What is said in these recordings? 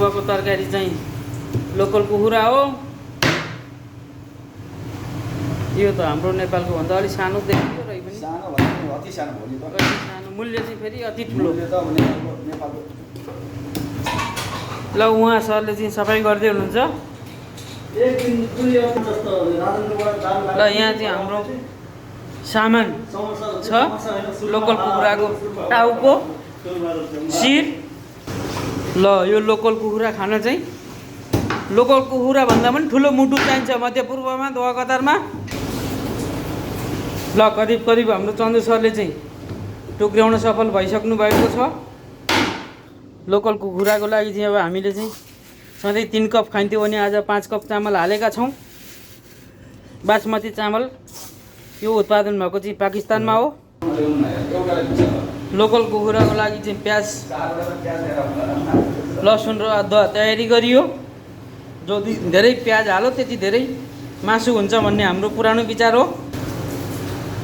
भएको तरकारी चाहिँ लोकल कुखुरा हो। यो त हाम्रो नेपालको भन्दा अलि सानो देखियो रही पनि सानो भन्दा अति सानो हो नि त। अति सानो, मूल्य चाहिँ फेरि अति ठुलो। मूल्य त अब नेपालको ल उहाँ सरले चाहिँ सफाइ गर्दै हुनुहुन्छ। एक दिन दुई जस्तो राजनगरबाट दाल ल यहाँ चाहिँ हाम्रो सामान छ। लोकल कुखुराको टाउको, शिर। ल यो लोकल कुखुरा खान चाहिँ लोकल कुखुरा भन्दा पनि ठुलो मुटु चाहिन्छ मध्यपूर्वमा, दोहा कतारमा। ल करिब करिब हाम्रो चन्द्र सरले चाहिँ टुक्र्याउन सफल भइसक्नु भएको छ। लोकल कुखुराको लागि चाहिँ अब हामीले चाहिँ सधैँ 3 कप खान्थ्यौँ भने आज 5 कप चामल हालेका छौँ। बासमती चामल यो उत्पादन भएको चाहिँ पाकिस्तानमा हो। लोकल कुखुराको लागि चाहिँ प्याज, लसुन र अदुवा तयारी गरियो। जो धेरै प्याज हाल्यो त्यति धेरै मासु हुन्छ भन्ने हाम्रो पुरानो विचार हो।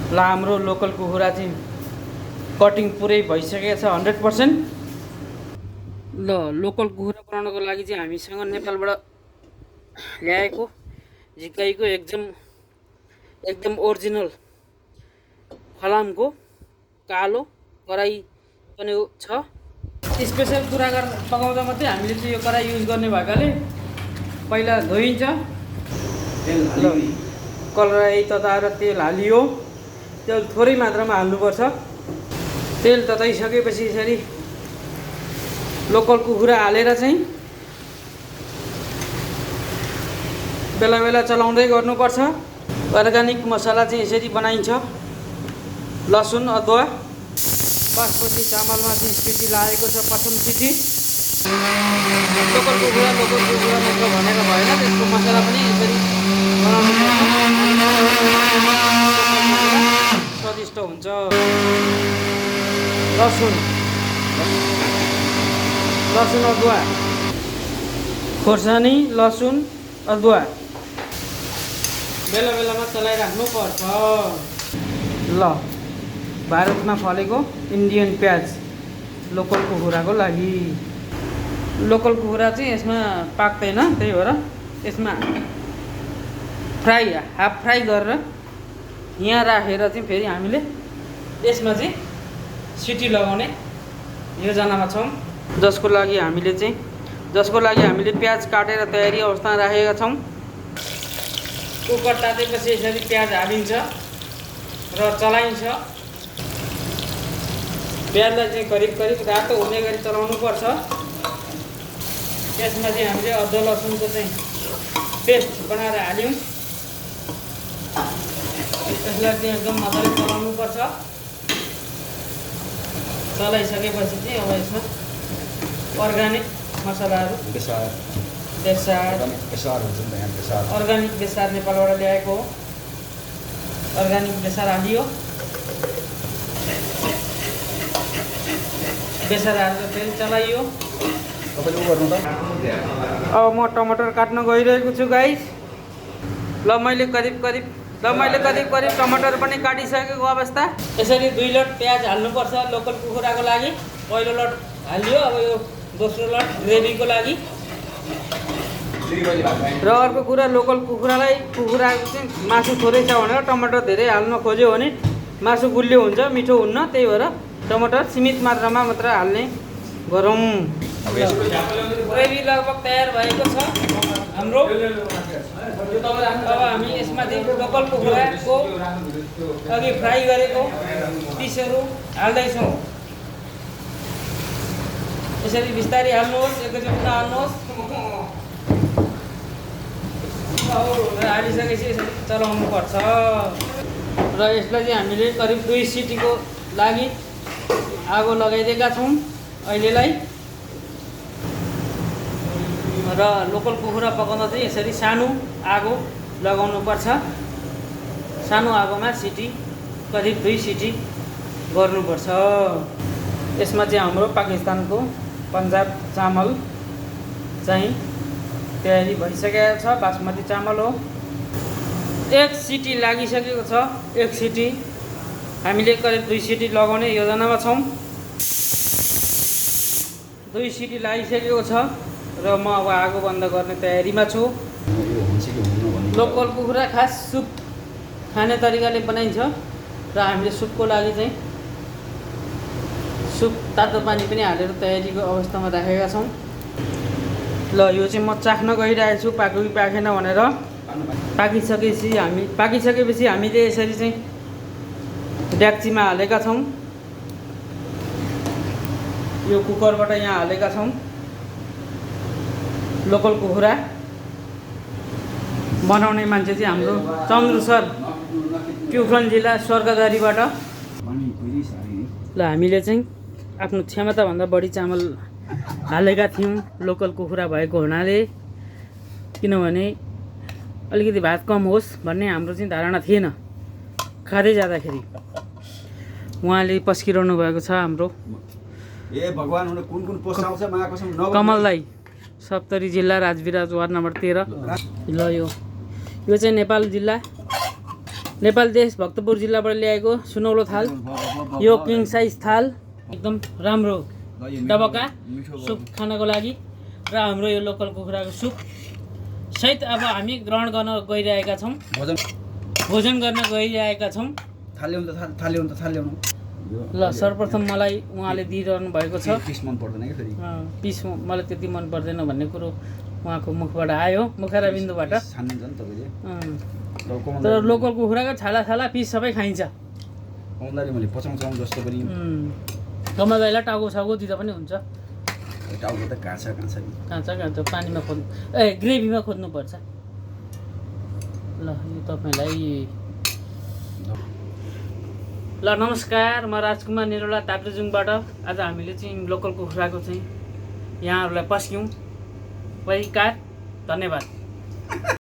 ल हाम्रो लोकल कुखुरा चाहिँ कटिङ पुरै भइसकेको छ 100%। ल लोकल कुखुरा बनाउनको लागि चाहिँ हामीसँग नेपालबाट ल्याएको झिकाइको एकदम ओरिजिनल फलामको कालो कराई पनि छ। स्पेसल कुरा गरेर पकाउँदा मात्रै हामीले चाहिँ यो कराई युज गर्ने भएकाले पहिला धोइन्छ। ल कराई तताएर तेल हालियो। तेल थोरै मात्रामा हाल्नुपर्छ। तेल तताइसकेपछि यसरी लोकल कुखुरा हालेर चाहिँ बेला बेला चलाउँदै गर्नुपर्छ। अर्ग्यानिक मसला चाहिँ यसरी बनाइन्छ। लसुन अदुवा। बासमती चामलमा चाहिँ सिटी लागेको छ, प्रथम सिटी। लोकल कुखुरा मात्र भनेर भएन, त्यसको मसला पनि यसरी बनाउनु स्वादिष्ट हुन्छ। लसुन अदुवा, खोर्सानी, लसुन अदुवा बेला बेलामा चलाइराख्नु पर्छ। ल भारतमा फलेको इन्डियन प्याज लोकल कुखुराको लागि। लोकल कुखुरा चाहिँ यसमा पाक्दैन, त्यही भएर यसमा हाफ फ्राई गरेर यहाँ राखेर चाहिँ फेरि हामीले यसमा चाहिँ सिटी लगाउने योजनामा छौँ। जसको लागि हामीले प्याज काटेर तयारी अवस्थामा राखेका छौँ। कुकर तातेपछि यसरी प्याज हालिन्छ र चलाइन्छ। प्याजलाई चाहिँ करिब रातो हुने गरी चलाउनु पर्छ। त्यसमा चाहिँ हामीले अदुवा लसुनको चाहिँ पेस्ट बनाएर हाल्यौँ। त्यसलाई चाहिँ एकदम मजाले चलाउनु पर्छ। चलाइसकेपछि चाहिँ अब यसमा अर्ग्यानिक मसलाहरू, अर्ग्यानिक बेसार नेपालबाट ल्याएको हो। अर्ग्यानिक बेसार हालियो। बेसार हालेर तेल चलाइयो। अब म टमाटर काट्न गइरहेको छु गाइस। ल मैले करिब टमाटर पनि काटिसकेको अवस्था। यसरी 2 लट प्याज हाल्नुपर्छ लोकल कुखुराको लागि। पहिलो लट हालियो, अब यो दोस्रो लट ग्रेभीको लागि। र अर्को कुरा, लोकल कुखुराको चाहिँ मासु थोरै छ भनेर टमाटर धेरै हाल्न खोज्यो भने मासु गुलियो हुन्छ, मिठो हुन्न। त्यही भएर टमाटर सीमित मात्रामा मात्र हाल्ने गरौँ। ग्रेभी लगभग तयार भएको छ हाम्रो। अब हामी यसमा चाहिँ लोकल कुखुराको अघि फ्राई गरेको पिसहरू हाल्दैछौँ। यसरी बिस्तारै हाल्नुहोस्, एकैचोटि नहाल्नुहोस्। हालिसकेपछि यसरी चलाउनु पर्छ। र यसलाई चाहिँ हामीले करिब 2 सिटीको लागि आगो लगाइदिएका छौँ अहिलेलाई। र लोकल कुखुरा पकाउँदा चाहिँ यसरी सानो आगो लगाउनु पर्छ। सानो आगोमा सिटी करिब 2 सिटी गर्नुपर्छ। यसमा चाहिँ हाम्रो पाकिस्तानको पन्जाब चामल चाहिँ तयारी भइसकेको छ। बासमती चामल हो। 1 सिटी लागिसकेको छ। 1 सिटी हामीले करिब 2 सिटी लगाउने योजनामा छौँ। 2 सिटी लागिसकेको छ। र म अब आगो बन्द गर्ने तयारीमा छु। यो हुन्छ कि हुन्न भन्ने लोकल कुखुरा खास सुप खाने तरिकाले बनाइन्छ र हामीले सुपको लागि चाहिँ सुप तातो पानी पनि हालेर तयारीको अवस्थामा राखेका छौँ। ल यो चाहिँ म चाख्न गइरहेको छु पाक्यो कि पाकेन भनेर। पाकिसकेपछि हामीले यसरी चाहिँ डेक्चीमा हालेका छौँ। यो कुकरबाट यहाँ हालेका छौँ लोकल कुखुरा। बनाउने मान्छे चाहिँ हाम्रो चन्द्र सर, प्युफ्रन जिल्ला स्वर्गदारीबाट। पानी पहिले सारी ल हामीले चाहिँ आफ्नो क्षमताभन्दा बढी चामल हालेका थियौँ लोकल कुखुरा भएको हुनाले, किनभने अलिकति भात कम होस् भन्ने हाम्रो चाहिँ धारणा थिएन। खाँदै जाँदाखेरि उहाँले पस्किरहनु भएको छ हाम्रो ए भगवान हुन कुन कुन पोस्ट आउँछ माया कसम नगर्नु। कमल दाई, सप्तरी जिल्ला, राजविराज वार्ड नम्बर 13। ल यो चाहिँ नेपाल जिल्ला, नेपाल देश भक्तपुर जिल्लाबाट ल्याएको सुनौलो थाल। यो किङ साइज थाल एकदम राम्रो डबका सुप खानको लागि। र हाम्रो यो लोकल कुखुराको सुप सहित अब हामी ग्रहण गर्न गइरहेका छौँ, भोजन गर्न गइरहेका छौँ। थाल्यौँ ल सर्वप्रथम मलाई उहाँले दिइरहनु भएको छ। पिस मन पर्दैन कि फेरि पिस मलाई त्यति मन पर्दैन भन्ने कुरो उहाँको मुखबाट आयो, मुखारा बिन्दुबाट। छान्नुहुन्छ नि तपाईँले। तर लोकल कुखुराको छाला छाला पिस सबै खाइन्छ। कमलदारी मैले पचाउँछौँ जस्तो पनि कमलदाईलाई टाउको साउको दिँदा पनि हुन्छ। टाउको त काँचा काँचा पानीमा खोज्नु, ग्रेभीमा खोज्नुपर्छ। ल यो तपाईँलाई। ल नमस्कार, म राजकुमार निरौला ताप्लेजुङबाट। आज हामीले चाहिँ लोकल कुखुराको चाहिँ यहाँहरूलाई पस्क्यौँ। परिकार, धन्यवाद।